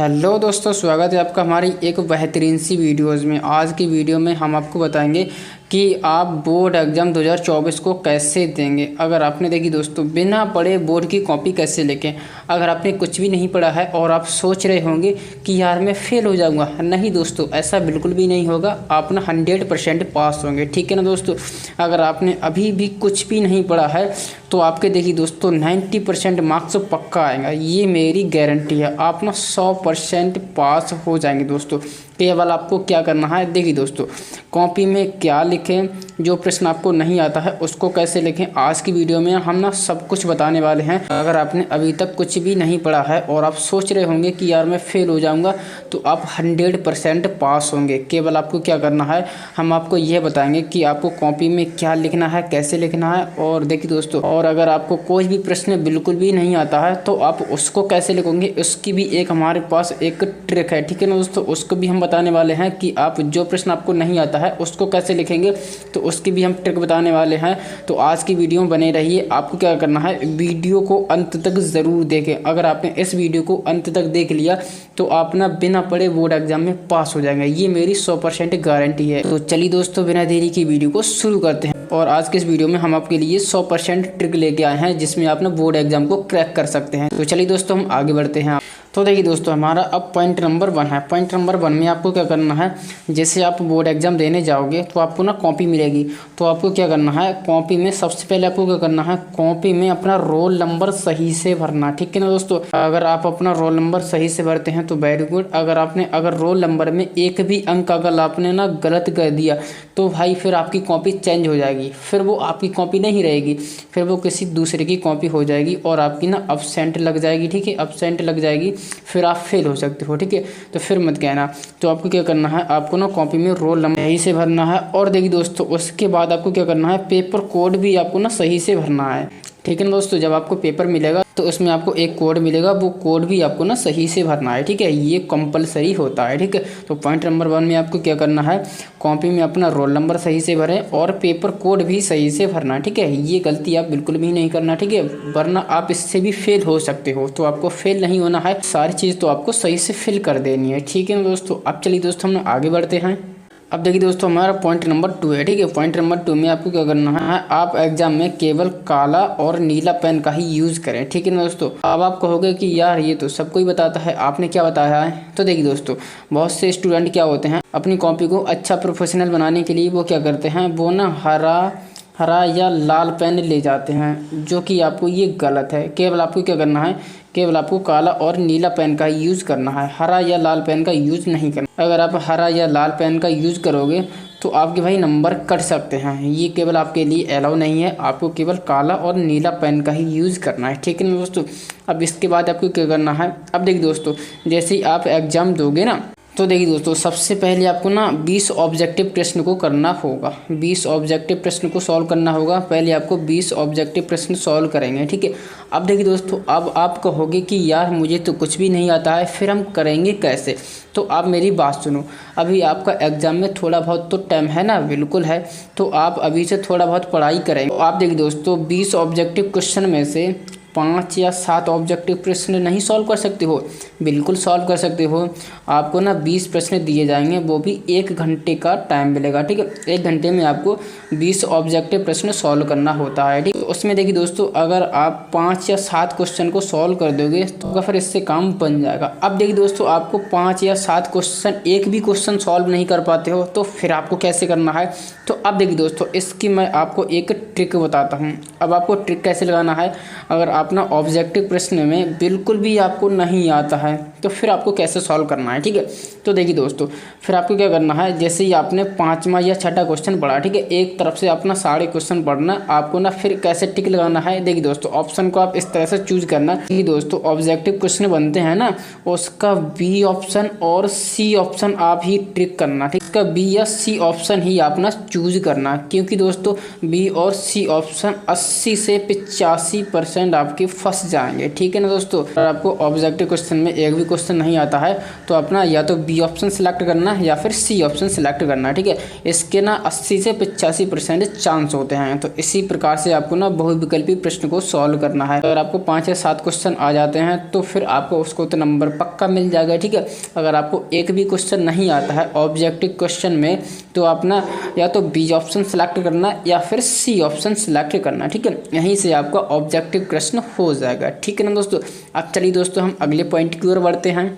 Hello दोस्तों, स्वागत है आपका हमारी एक बेहतरीन सी वीडियोज़ में। आज की वीडियो में हम आपको बताएंगे कि आप बोर्ड एग्ज़ाम 2024 को कैसे देंगे। अगर आपने देखी दोस्तों, बिना पढ़े बोर्ड की कॉपी कैसे लेके, अगर आपने कुछ भी नहीं पढ़ा है और आप सोच रहे होंगे कि यार मैं फ़ेल हो जाऊंगा, नहीं दोस्तों, ऐसा बिल्कुल भी नहीं होगा। आप ना 100% पास होंगे, ठीक है ना दोस्तों। अगर आपने अभी भी कुछ भी नहीं पढ़ा है तो आपके देखिए दोस्तों 90% मार्क्स पक्का आएगा, ये मेरी गारंटी है। आप ना 100% पास हो जाएंगे दोस्तों। केवल आपको क्या करना है, देखिए दोस्तों, कॉपी में क्या लिखें, जो प्रश्न आपको नहीं आता है उसको कैसे लिखें, आज की वीडियो में हम ना सब कुछ बताने वाले हैं। अगर आपने अभी तक कुछ भी नहीं पढ़ा है और आप सोच रहे होंगे कि यार मैं फेल हो जाऊंगा, तो आप 100% पास होंगे। केवल आपको क्या करना है, हम आपको यह बताएंगे कि आपको कॉपी में क्या लिखना है, कैसे लिखना है। और देखिए दोस्तों, और अगर आपको कोई भी प्रश्न बिल्कुल भी नहीं आता है तो आप उसको कैसे लिखोगे, उसकी भी एक हमारे पास एक ट्रिक है, ठीक है ना दोस्तों। उसको भी हम बताने वाले हैं कि आप जो प्रश्न आपको नहीं आता है उसको कैसे लिखेंगे, तो उसकी भी हम ट्रिक बताने वाले हैं। तो आज की वीडियो में बने रहिए। आपको क्या करना है, वीडियो को अंत तक ज़रूर देखें। अगर आपने इस वीडियो को अंत तक देख लिया तो आप ना बिना पढ़े बोर्ड एग्जाम में पास हो जाएंगे, ये मेरी 100% गारंटी है। तो चलिए दोस्तों, बिना देरी की वीडियो को शुरू करते हैं। और आज के इस वीडियो में हम आपके लिए 100% ट्रिक लेके आए हैं जिसमें आप ना बोर्ड एग्जाम को क्रैक कर सकते हैं। तो चलिए दोस्तों, हम आगे बढ़ते हैं। तो देखिए दोस्तों, हमारा अब पॉइंट नंबर 1 है। पॉइंट नंबर 1 में आपको क्या करना है, जैसे आप बोर्ड एग्जाम देने जाओगे तो आपको ना कॉपी मिलेगी। तो आपको क्या करना है, कॉपी में सबसे पहले आपको क्या करना है, कॉपी में अपना रोल नंबर सही से भरना, ठीक है ना दोस्तों। अगर आप अपना रोल नंबर सही से भरते हैं तो वेरी गुड। अगर रोल नंबर में एक भी अंक अगर आपने ना गलत कर दिया तो भाई फिर आपकी कॉपी चेंज हो जाएगी, फिर वो आपकी कॉपी नहीं रहेगी, फिर वो किसी दूसरे की कॉपी हो जाएगी और आपकी ना अब्सेंट लग जाएगी, ठीक है। अब्सेंट लग जाएगी, फिर आप फेल हो सकते हो, ठीक है। तो फिर मत कहना। तो आपको क्या करना है, आपको ना कॉपी में रोल नंबर सही से भरना है। और देखिए दोस्तों, उसके बाद आपको क्या करना है, पेपर कोड भी आपको ना सही से भरना है, ठीक है ना दोस्तों। जब आपको पेपर मिलेगा तो उसमें आपको एक कोड मिलेगा, वो कोड भी आपको ना सही से भरना है, ठीक है। ये कंपलसरी होता है, ठीक है। तो पॉइंट नंबर 1 में आपको क्या करना है, कॉपी में अपना रोल नंबर सही से भरें और पेपर कोड भी सही से भरना, ठीक है। ये गलती आप बिल्कुल भी नहीं करना, ठीक है, वरना आप इससे भी फेल हो सकते हो। तो आपको फेल नहीं होना है, सारी चीज़ तो आपको सही से फिल कर देनी है, ठीक है ना दोस्तों। अब चलिए दोस्तों, हम आगे बढ़ते हैं। अब देखिए दोस्तों, हमारा पॉइंट नंबर 2 है, ठीक है। पॉइंट नंबर 2 में आपको क्या करना है, आप एग्जाम में केवल काला और नीला पेन का ही यूज़ करें, ठीक है ना दोस्तों। अब आप कहोगे कि यार ये तो सबको ही बताता है, आपने क्या बताया है। तो देखिए दोस्तों, बहुत से स्टूडेंट क्या होते हैं, अपनी कॉपी को अच्छा प्रोफेशनल बनाने के लिए वो क्या करते हैं, वो ना हरा या लाल पेन ले जाते हैं, जो कि आपको ये गलत है। केवल आपको क्या करना है, केवल आपको काला और नीला पेन का यूज़ करना है, हरा या लाल पेन का यूज़ नहीं करना। अगर आप हरा या लाल पेन का यूज़ करोगे तो आपके भाई नंबर कट सकते हैं, ये केवल आपके लिए अलाउ नहीं है। आपको केवल काला और नीला पेन का ही यूज़ करना है, ठीक है ना दोस्तों। अब इसके बाद आपको क्या करना है, अब देखिए दोस्तों, जैसे ही आप एग्ज़ाम दोगे ना, तो देखिए दोस्तों, सबसे पहले आपको ना 20 ऑब्जेक्टिव प्रश्न को करना होगा। 20 ऑब्जेक्टिव प्रश्न को सॉल्व करना होगा। पहले आपको 20 ऑब्जेक्टिव प्रश्न सॉल्व करेंगे, ठीक है। अब देखिए दोस्तों, अब आप कहोगे कि यार मुझे तो कुछ भी नहीं आता है, फिर हम करेंगे कैसे। तो आप मेरी बात सुनो, अभी आपका एग्जाम में थोड़ा बहुत तो टाइम है ना, बिल्कुल है। तो आप अभी से थोड़ा बहुत पढ़ाई करेंगे। तो आप देखिए दोस्तों, 20 ऑब्जेक्टिव क्वेश्चन में से 5 या 7 ऑब्जेक्टिव प्रश्न नहीं सॉल्व कर सकते हो, बिल्कुल सॉल्व कर सकते हो। आपको ना 20 प्रश्न दिए जाएंगे, वो भी 1 घंटे का टाइम मिलेगा, ठीक है। 1 घंटे में आपको 20 ऑब्जेक्टिव प्रश्न सॉल्व करना होता है, ठीक है। उसमें देखिए दोस्तों, अगर आप 5 या 7 क्वेश्चन को सॉल्व कर दोगे तो फिर इससे काम बन जाएगा। अब देखिए दोस्तों, आपको 5 या 7 क्वेश्चन, एक भी क्वेश्चन सॉल्व नहीं कर पाते हो, तो फिर आपको कैसे करना है। तो अब देखिए दोस्तों, इसकी मैं आपको एक ट्रिक बताता हूँ। अब आपको ट्रिक कैसे लगाना है, अगर आप ना ऑब्जेक्टिव प्रश्न में बिल्कुल भी आपको नहीं आता है तो फिर आपको कैसे सॉल्व करना है, ठीक है। तो देखिए दोस्तों, फिर आपको क्या करना है, जैसे ही आपने 5वां या 6ठा क्वेश्चन पढ़ा, ठीक है, एक तरफ से अपना सारे क्वेश्चन पढ़ना, आपको ना फिर कैसे टिक लगाना है। देखिए दोस्तों, ऑप्शन को आप इस तरह से चूज करना कि दोस्तों ऑब्जेक्टिव क्वेश्चन बनते हैं ना, उसका बी ऑप्शन और सी ऑप्शन आप ही टिक करना, ठीक है। इसका बी या सी ऑप्शन ही आप ना चूज करना, क्योंकि दोस्तों बी और सी ऑप्शन 80 से 85% आपके फंस जाएंगे। ठीक है ना दोस्तों। अगर आपको ऑब्जेक्टिव क्वेश्चन में एक भी क्वेश्चन नहीं आता है तो अपना या तो बी ऑप्शन सेलेक्ट करना है या फिर सी ऑप्शन सेलेक्ट करना है। ठीक है, इसके ना 80 से 85% चांस होते हैं। तो इसी प्रकार से आपको ना बहुविकल्पी प्रश्न को सॉल्व करना है। अगर आपको 5 या 7 क्वेश्चन आ जाते हैं तो फिर आपको उसको तो नंबर पक्का मिल जाएगा। ठीक है, अगर आपको एक भी क्वेश्चन नहीं आता है ऑब्जेक्टिव क्वेश्चन में तो अपना या तो बी ऑप्शन सेलेक्ट करना या फिर सी ऑप्शन सेलेक्ट करना। ठीक है, यहीं से आपका ऑब्जेक्टिव प्रश्न हो जाएगा। ठीक है ना दोस्तों। अब चलिए दोस्तों हम अगले पॉइंट की ओर बढ़ते हैं।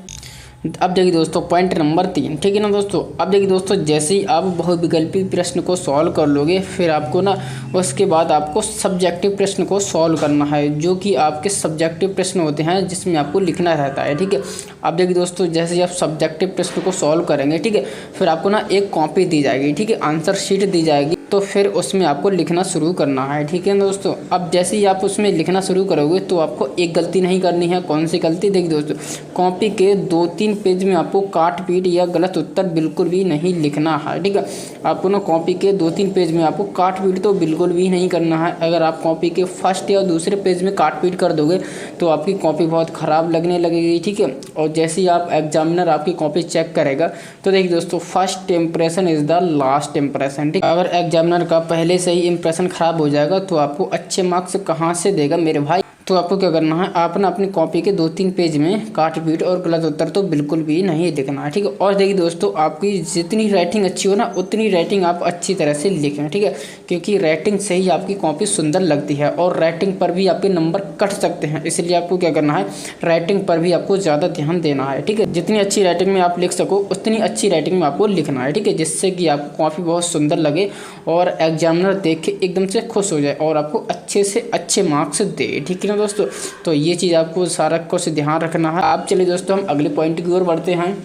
अब देखिए दोस्तों पॉइंट नंबर 3। ठीक है ना दोस्तों। अब देखिए दोस्तों जैसे ही आप बहुविकल्पी प्रश्न को सॉल्व कर लोगे फिर आपको ना उसके बाद आपको सब्जेक्टिव प्रश्न को सॉल्व करना है, जो कि आपके सब्जेक्टिव प्रश्न होते हैं जिसमें आपको लिखना रहता है। ठीक है, अब देखिए दोस्तों जैसे ही आप सब्जेक्टिव प्रश्न को सॉल्व करेंगे, ठीक है, फिर आपको ना एक कॉपी दी जाएगी। ठीक है, आंसर शीट दी जाएगी, तो फिर उसमें आपको लिखना शुरू करना है। ठीक है ना दोस्तों। अब जैसे ही आप उसमें लिखना शुरू करोगे तो आपको एक गलती नहीं करनी है। कौन सी गलती? देखिए दोस्तों, कॉपी के 2-3 पेज में आपको काट पीट या गलत उत्तर बिल्कुल भी नहीं लिखना है। ठीक है, आपको ना कॉपी के 2-3 पेज में आपको काट पीट तो बिल्कुल भी नहीं करना है। अगर आप कॉपी के फर्स्ट या दूसरे पेज में काट पीट कर दोगे तो आपकी कॉपी बहुत ख़राब लगने लगेगी। ठीक है, और जैसे ही आप एग्जामिनर आपकी कॉपी चेक करेगा तो देखिए दोस्तों first impression is the last impression. ठीक, अगर एग्जामिनर का पहले से ही इंप्रेशन खराब हो जाएगा तो आपको अच्छे मार्क्स कहाँ से देगा मेरे भाई। तो आपको क्या करना है, आप ना अपनी कॉपी के 2-3 पेज में काट पीट और गलत उत्तर तो बिल्कुल भी नहीं लिखना है। ठीक है, और देखिए दोस्तों आपकी जितनी राइटिंग अच्छी हो ना उतनी राइटिंग आप अच्छी तरह से लिखें। ठीक है, क्योंकि राइटिंग से ही आपकी कॉपी सुंदर लगती है और राइटिंग पर भी आपके नंबर कट सकते हैं। इसलिए आपको क्या करना है, राइटिंग पर भी आपको ज़्यादा ध्यान देना है। ठीक है, जितनी अच्छी राइटिंग में आप लिख सको उतनी अच्छी राइटिंग में आपको लिखना है। ठीक है, जिससे कि आपको कॉपी बहुत सुंदर लगे और एग्जामिनर देख के एकदम से खुश हो जाए और आपको अच्छे से अच्छे मार्क्स दे। ठीक है ना दोस्तों। तो ये चीज़ आपको सारा कुछ ध्यान रखना है। आप चलिए दोस्तों हम अगले पॉइंट की ओर बढ़ते हैं।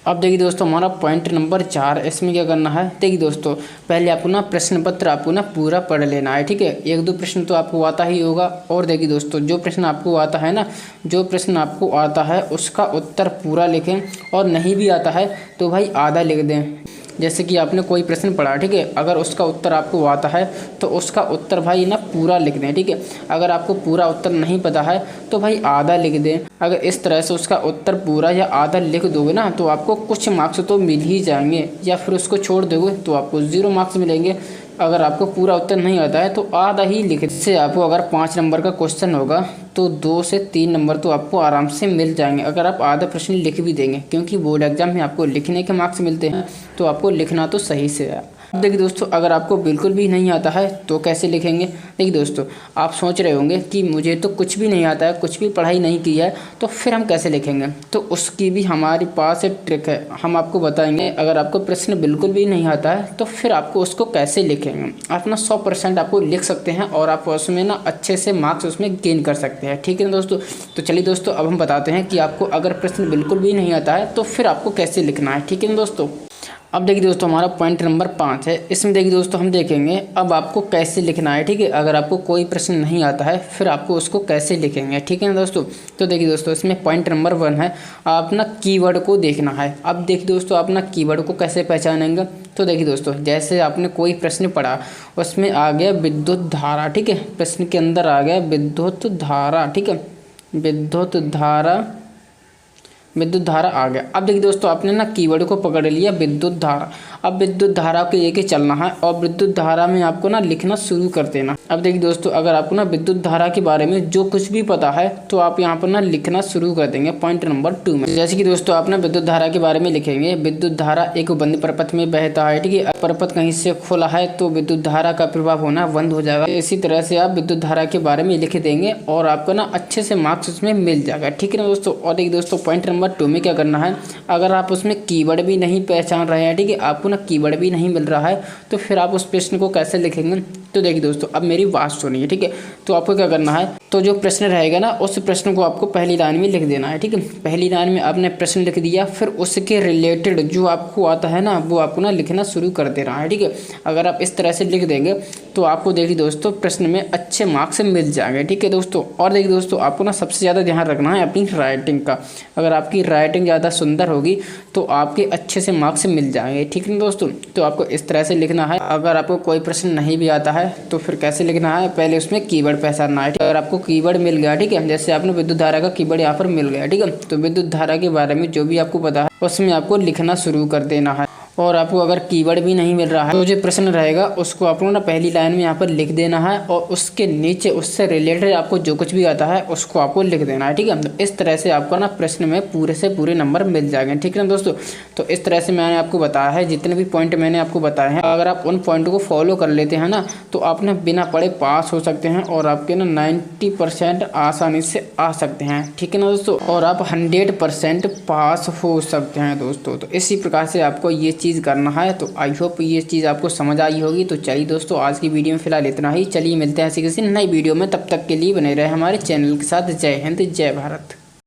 अब देखिए दोस्तों हमारा पॉइंट नंबर 4, इसमें क्या करना है, देखिए दोस्तों पहले आपको ना प्रश्न पत्र आपको ना पूरा पढ़ लेना है। ठीक है, 1-2 प्रश्न तो आपको आता ही होगा। और देखिए दोस्तों जो प्रश्न आपको आता है ना, जो प्रश्न आपको आता है उसका उत्तर पूरा लिखें, और नहीं भी आता है तो भाई आधा लिख दें। जैसे कि आपने कोई प्रश्न पढ़ा, ठीक है, अगर उसका उत्तर आपको आता है तो उसका उत्तर भाई ना पूरा लिख दें। ठीक है, अगर आपको पूरा उत्तर नहीं पता है तो भाई आधा लिख दें। अगर इस तरह से उसका उत्तर पूरा या आधा लिख दोगे ना तो आपको कुछ मार्क्स तो मिल ही जाएंगे, या फिर उसको छोड़ दोगे तो आपको 0 मार्क्स मिलेंगे। अगर आपको पूरा उत्तर नहीं आता है तो आधा ही लिख। इससे आपको अगर 5 नंबर का क्वेश्चन होगा तो 2 से 3 नंबर तो आपको आराम से मिल जाएंगे अगर आप आधा प्रश्न लिख भी देंगे, क्योंकि बोर्ड एग्जाम में आपको लिखने के मार्क्स मिलते हैं तो आपको लिखना तो सही से है। अब देखिए दोस्तों अगर आपको बिल्कुल भी नहीं आता है तो कैसे लिखेंगे। देखिए दोस्तों आप सोच रहे होंगे कि मुझे तो कुछ भी नहीं आता है, कुछ भी पढ़ाई नहीं की है, तो फिर हम कैसे लिखेंगे। तो उसकी भी हमारे पास एक ट्रिक है, हम आपको बताएंगे। अगर आपको प्रश्न बिल्कुल भी नहीं आता है तो फिर आपको उसको कैसे लिखेंगे। आप ना 100% आपको लिख सकते हैं और आप उसमें ना अच्छे से मार्क्स उसमें गेन कर सकते हैं। ठीक है ना दोस्तों। तो चलिए दोस्तों अब हम बताते हैं कि आपको अगर प्रश्न बिल्कुल भी नहीं आता है तो फिर आपको कैसे लिखना है। ठीक है ना दोस्तों। अब देखिए दोस्तों हमारा पॉइंट नंबर 5 है। इसमें देखिए दोस्तों हम देखेंगे अब आपको कैसे लिखना है। ठीक है, अगर आपको कोई प्रश्न नहीं आता है फिर आपको उसको कैसे लिखेंगे। ठीक है ना दोस्तों। तो देखिए दोस्तों इसमें पॉइंट नंबर 1 है, आप ना कीवर्ड को देखना है। अब देखिए दोस्तों आप ना कीवर्ड को कैसे पहचानेंगे। तो देखिए दोस्तों जैसे आपने कोई प्रश्न पढ़ा, उसमें आ गया विद्युत धारा। ठीक है, प्रश्न के अंदर आ गया विद्युत धारा। ठीक है, विद्युत धारा आ गया। अब देखिए दोस्तों आपने ना कीवर्ड को पकड़ लिया विद्युत धारा। अब विद्युत धारा के लेके चलना है और विद्युत धारा में आपको ना लिखना शुरू कर देना। अब देखिए दोस्तों अगर आपको ना विद्युत धारा के बारे में जो कुछ भी पता है तो आप यहाँ पर ना लिखना शुरू कर देंगे पॉइंट नंबर 2 में। जैसे कि दोस्तों आप ना विद्युत धारा के बारे में लिखेंगे, विद्युत धारा एक बंद परपथ में बहता है। ठीक है, परपथ कहीं से खुला है तो विद्युत धारा का प्रभाव होना बंद हो जाएगा। इसी तरह से आप विद्युत धारा के बारे में लिख देंगे और आपको ना अच्छे से मार्क्स उसमें मिल जाएगा। ठीक है ना दोस्तों। और देखिए दोस्तों पॉइंट नंबर 2 में क्या करना है, अगर आप उसमें कीवर्ड भी नहीं पहचान रहे हैं, ठीक है, आपको ना कीवर्ड भी नहीं मिल रहा है तो फिर आप उस प्रश्न को कैसे लिखेंगे। तो देखिए दोस्तों अब मेरी बात सुनिए। ठीक है, तो आपको क्या करना है, तो जो प्रश्न रहेगा ना उस प्रश्न को आपको पहली लाइन में लिख देना है। ठीक है, पहली लाइन में आपने प्रश्न लिख दिया, फिर उसके रिलेटेड जो आपको आता है ना वो आपको ना लिखना शुरू कर देना है। ठीक है, अगर आप इस तरह से लिख देंगे तो आपको देखिए दोस्तों प्रश्न में अच्छे मार्क्स मिल जाएंगे। ठीक है दोस्तों, और देखिए दोस्तों आपको ना सबसे ज़्यादा ध्यान रखना है अपनी राइटिंग का। अगर आपकी राइटिंग ज़्यादा सुंदर होगी तो आपके अच्छे से मार्क्स मिल जाएंगे। ठीक है दोस्तों, तो आपको इस तरह से लिखना है। अगर आपको कोई प्रश्न नहीं भी आता है तो फिर कैसे लिखना है, पहले उसमें कीवर्ड पहचानना है। अगर आपको कीवर्ड मिल गया, ठीक है, जैसे आपने विद्युत धारा का कीवर्ड यहाँ पर मिल गया, ठीक है, तो विद्युत धारा के बारे में जो भी आपको पता है उसमें आपको लिखना शुरू कर देना है। और आपको अगर कीवर्ड भी नहीं मिल रहा है तो जो प्रश्न रहेगा उसको आपको ना पहली लाइन में यहाँ पर लिख देना है, और उसके नीचे उससे रिलेटेड आपको जो कुछ भी आता है उसको आपको लिख देना है। ठीक है, तो इस तरह से आपको ना प्रश्न में पूरे से पूरे नंबर मिल जाएंगे। ठीक है ना दोस्तों, तो इस तरह से मैंने आपको बताया है, जितने भी पॉइंट मैंने आपको बताए हैं अगर आप उन पॉइंट को फॉलो कर लेते हैं ना तो आप ना बिना पढ़े पास हो सकते हैं, और आपके ना 90% आसानी से आ सकते हैं। ठीक है ना दोस्तों, और आप 100% पास हो सकते हैं दोस्तों। तो इसी प्रकार से आपको ये चीज़ करना है। तो आई होप ये चीज़ आपको समझ आई होगी। तो चलिए दोस्तों आज की वीडियो में फिलहाल इतना ही। चलिए मिलते हैं ऐसी किसी नई वीडियो में, तब तक के लिए बने रहे हमारे चैनल के साथ। जय हिंद, जय भारत।